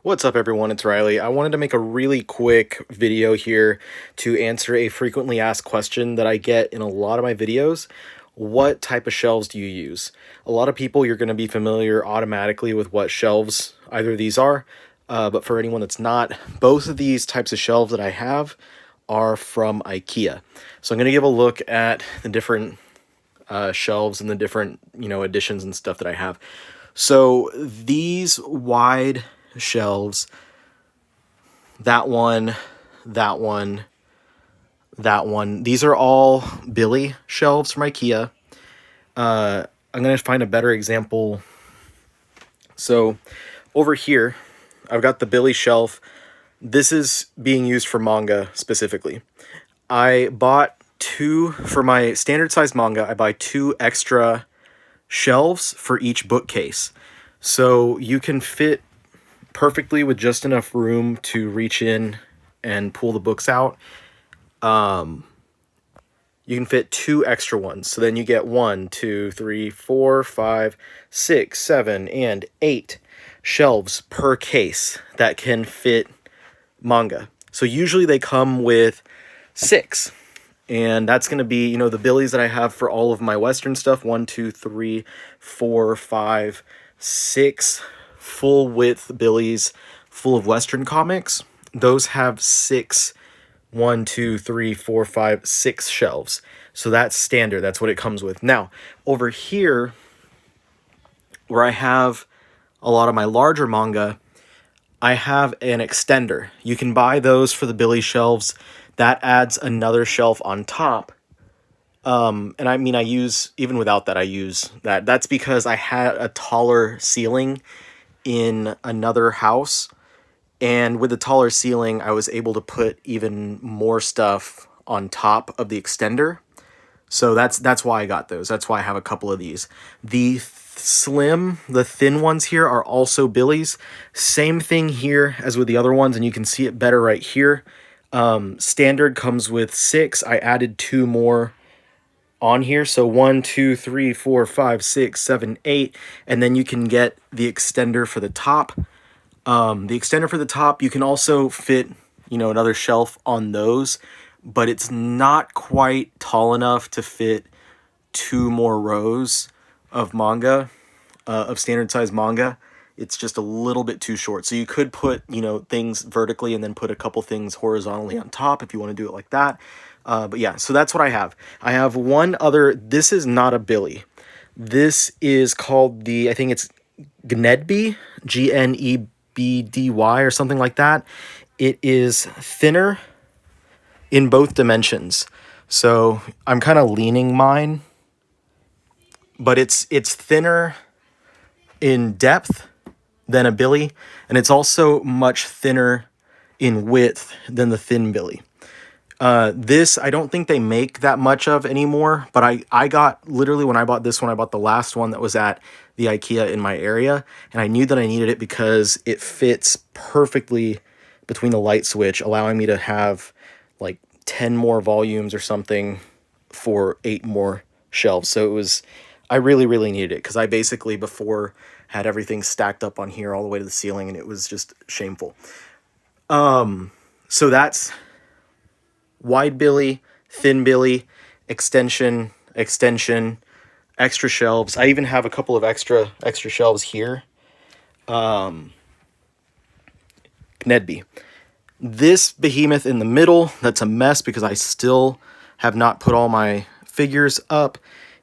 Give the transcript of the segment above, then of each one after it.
What's up everyone, it's Riley. I wanted to make a really quick video here to answer a frequently asked question that I get in a lot of my videos. What type of shelves do you use? A lot of people, you're going to be familiar automatically with what shelves either of these are, but for anyone that's not, both of these types of shelves that I have are from IKEA. So I'm going to give a look at the different shelves and the different, additions and stuff that I have. So these wide shelves, that one, that one, that one, these are all Billy shelves from IKEA. I'm going to find a better example. So over here, I've got the Billy shelf. This is being used for manga specifically. I bought two, for my standard size manga, I buy two extra shelves for each bookcase. So you can fit perfectly with just enough room to reach in and pull the books out. You can fit two extra ones. So then you get 1, 2, 3, 4, 5, 6, 7, and 8 shelves per case that can fit manga. So usually they come with 6. And that's going to be, the Billies that I have for all of my Western stuff. 1, 2, 3, 4, 5, 6 full width Billies full of Western comics. Those have 6, 1, 2, 3, 4, 5, 6 shelves. So that's standard. That's what it comes with. Now, over here, where I have a lot of my larger manga, I have an extender. You can buy those for the Billy shelves. That adds another shelf on top. And I mean, even without that, I use that. That's because I had a taller ceiling in another house. And with the taller ceiling, I was able to put even more stuff on top of the extender. So that's why I got those. That's why I have a couple of these. The thin ones here are also Billy's. Same thing here as with the other ones, and you can see it better right here. Standard comes with 6. I added 2 more on here, so 1, 2, 3, 4, 5, 6, 7, 8, and then you can get the extender for the top. The extender for the top, you can also fit, another shelf on those, but it's not quite tall enough to fit 2 more rows of manga, of standard size manga. It's just a little bit too short. So you could put, things vertically and then put a couple things horizontally on top if you want to do it like that. But yeah, so that's what I have. I have one other. This is not a Billy. This is called I think it's Gnedby, Gnebdy or something like that. It is thinner in both dimensions. So I'm kind of leaning mine, but it's thinner in depth than a Billy, and it's also much thinner in width than the thin Billy. This, I don't think they make that much of anymore, but I got, literally when I bought this one, I bought the last one that was at the IKEA in my area, and I knew that I needed it because it fits perfectly between the light switch, allowing me to have like 10 more volumes or something for 8 more shelves. So I really, really needed it because I basically before had everything stacked up on here all the way to the ceiling, and it was just shameful. So that's wide Billy, thin Billy, extension, extra shelves. I even have a couple of extra shelves here. Gnedby. This behemoth in the middle, that's a mess because I still have not put all my figures up,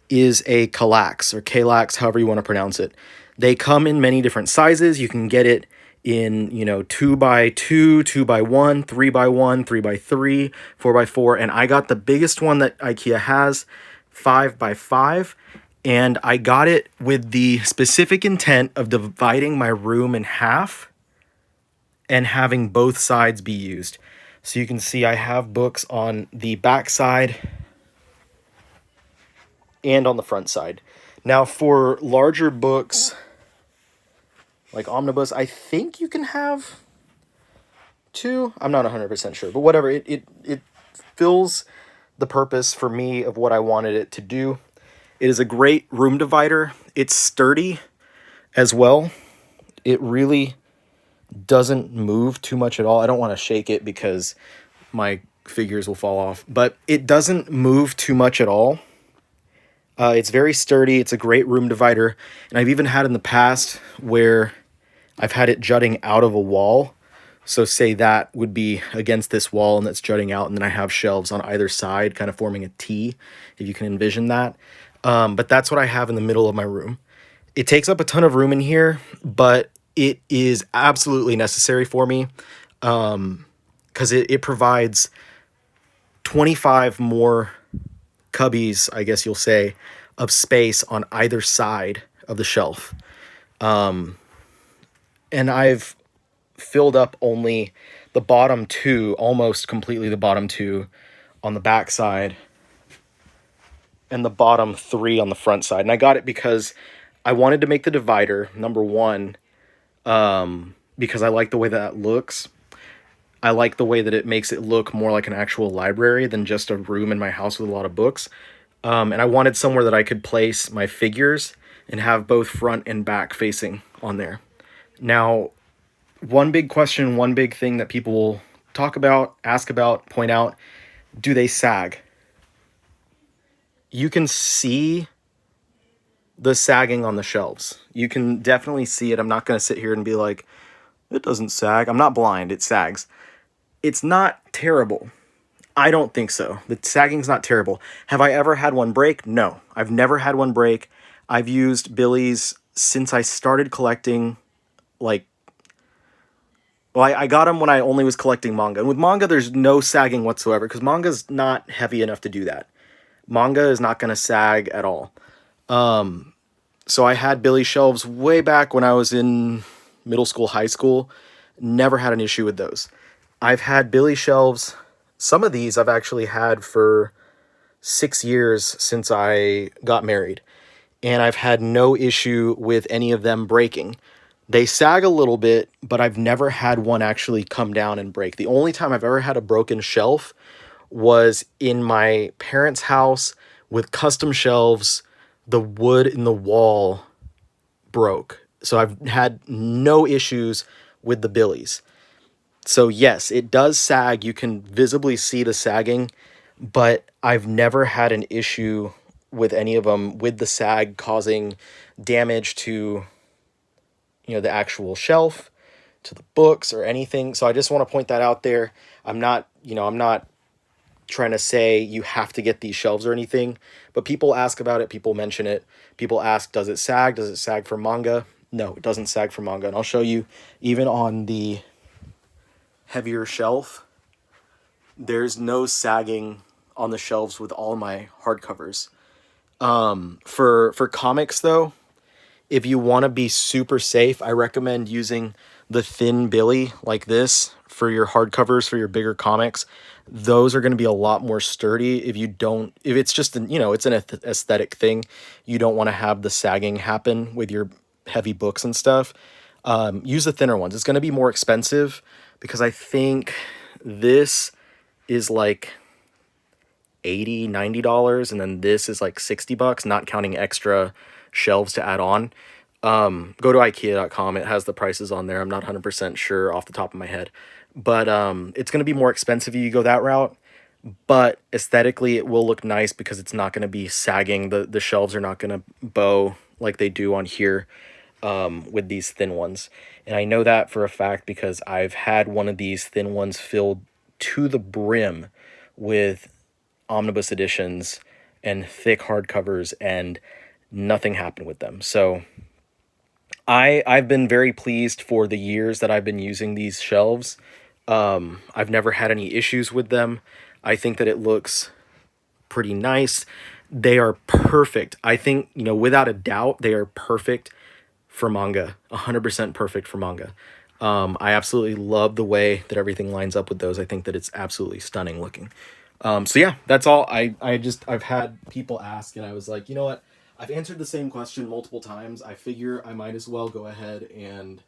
is a Kallax, or Kallax, however you want to pronounce it. They come in many different sizes. You can get it in, 2x2, 2x1, 3x1, 3x3, 4x4, and I got the biggest one that IKEA has, 5x5, and I got it with the specific intent of dividing my room in half and having both sides be used. So you can see I have books on the back side and on the front side. Now for larger books like omnibus, I think you can have 2. I'm not 100% sure, but whatever. It fills the purpose for me of what I wanted it to do. It is a great room divider. It's sturdy as well. It really doesn't move too much at all. I don't want to shake it because my figures will fall off, but it doesn't move too much at all. It's very sturdy. It's a great room divider. And I've even had in the past where I've had it jutting out of a wall. So say that would be against this wall and that's jutting out, and then I have shelves on either side kind of forming a T, if you can envision that. But that's what I have in the middle of my room. It takes up a ton of room in here, but it is absolutely necessary for me, because it provides 25 more cubbies, I guess you'll say, of space on either side of the shelf. And I've filled up only the bottom two, almost completely the bottom two on the back side, and the bottom three on the front side. And I got it because I wanted to make the divider, number one, because I like the way that looks. I like the way that it makes it look more like an actual library than just a room in my house with a lot of books. And I wanted somewhere that I could place my figures and have both front and back facing on there. Now, one big question, one big thing that people will talk about, ask about, point out, do they sag? You can see the sagging on the shelves. You can definitely see it. I'm not going to sit here and be like, it doesn't sag. I'm not blind. It sags. It's not terrible. I don't think so. The sagging's not terrible. Have I ever had one break? No. I've never had one break. I've used Billy's since I started collecting, like, well, I got them when I only was collecting manga. And with manga, there's no sagging whatsoever, because manga's not heavy enough to do that. Manga is not going to sag at all. So I had Billy shelves way back when I was in middle school, high school. Never had an issue with those. I've had Billy shelves. Some of these I've actually had for 6 years since I got married. And I've had no issue with any of them breaking. They sag a little bit, but I've never had one actually come down and break. The only time I've ever had a broken shelf was in my parents' house with custom shelves. The wood in the wall broke. So I've had no issues with the Billies. So yes, it does sag. You can visibly see the sagging, but I've never had an issue with any of them with the sag causing damage to, the actual shelf, to the books or anything. So I just want to point that out there. I'm not trying to say you have to get these shelves or anything, but people ask about it, people mention it. People ask, does it sag? Does it sag for manga? No, it doesn't sag for manga. And I'll show you, even on the heavier shelf, there's no sagging on the shelves with all my hardcovers. For comics though, if you want to be super safe, I recommend using the thin Billy like this for your hardcovers, for your bigger comics. Those are going to be a lot more sturdy. If it's just it's an aesthetic thing. You don't want to have the sagging happen with your heavy books and stuff. Use the thinner ones. It's going to be more expensive because I think this is like $80-$90, and then this is like $60, not counting extra shelves to add on. Go to ikea.com. It has the prices on there. I'm not 100% sure off the top of my head, but it's going to be more expensive if you go that route, but aesthetically it will look nice because it's not going to be sagging. The shelves are not going to bow like they do on here with these thin ones. And I know that for a fact because I've had one of these thin ones filled to the brim with omnibus editions and thick hardcovers, and nothing happened with them. So I've been very pleased for the years that I've been using these shelves. I've never had any issues with them. I think that it looks pretty nice. They are perfect. I think, without a doubt, they are perfect for manga. 100% perfect for manga. I absolutely love the way that everything lines up with those. I think that it's absolutely stunning looking. So yeah, that's all. I've had people ask, and I was like, you know what? I've answered the same question multiple times. I figure I might as well go ahead and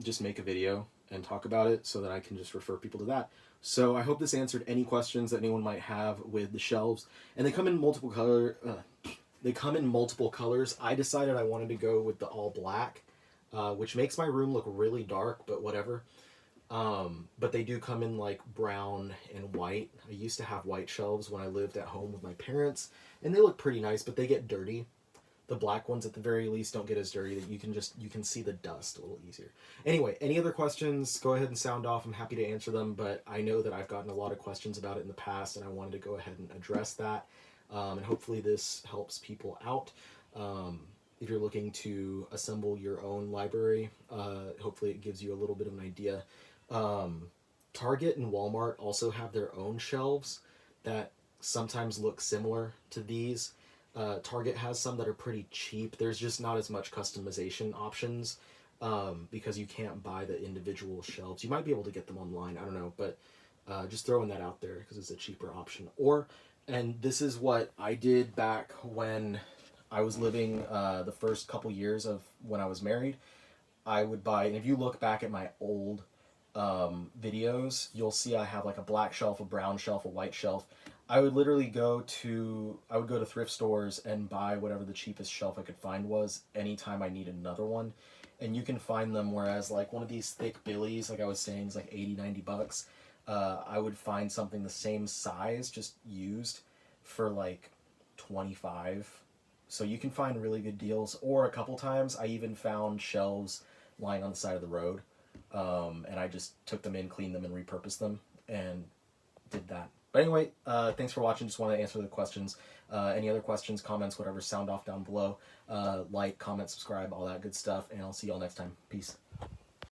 just make a video and talk about it so that I can just refer people to that. So I hope this answered any questions that anyone might have with the shelves. And they come in multiple colors. I decided I wanted to go with the all black. which makes my room look really dark, but whatever. But they do come in like brown and white. I used to have white shelves when I lived at home with my parents, and they look pretty nice, but they get dirty. The black ones at the very least don't get as dirty, that you can see the dust a little easier. Anyway, any other questions, go ahead and sound off. I'm happy to answer them, but I know that I've gotten a lot of questions about it in the past, and I wanted to go ahead and address that. And hopefully this helps people out. If you're looking to assemble your own library, hopefully it gives you a little bit of an idea. Target and Walmart also have their own shelves that sometimes look similar to these. Target has some that are pretty cheap. There's just not as much customization options, because you can't buy the individual shelves. You might be able to get them online, I don't know, but just throwing that out there because it's a cheaper option. Or, and this is what I did back when I was living, the first couple years of when I was married. I would buy, and if you look back at my old videos, you'll see I have like a black shelf, a brown shelf, a white shelf. I would literally go to thrift stores and buy whatever the cheapest shelf I could find was anytime I needed another one. And you can find them, whereas like one of these thick billies, like I was saying, is like 80-90 bucks. I would find something the same size, just used, for like 25. So you can find really good deals. Or a couple times I even found shelves lying on the side of the road. And I just took them in, cleaned them, and repurposed them, and did that. But anyway, thanks for watching. Just wanted to answer the questions. Any other questions, comments, whatever, sound off down below. Like, comment, subscribe, all that good stuff, and I'll see y'all next time. Peace.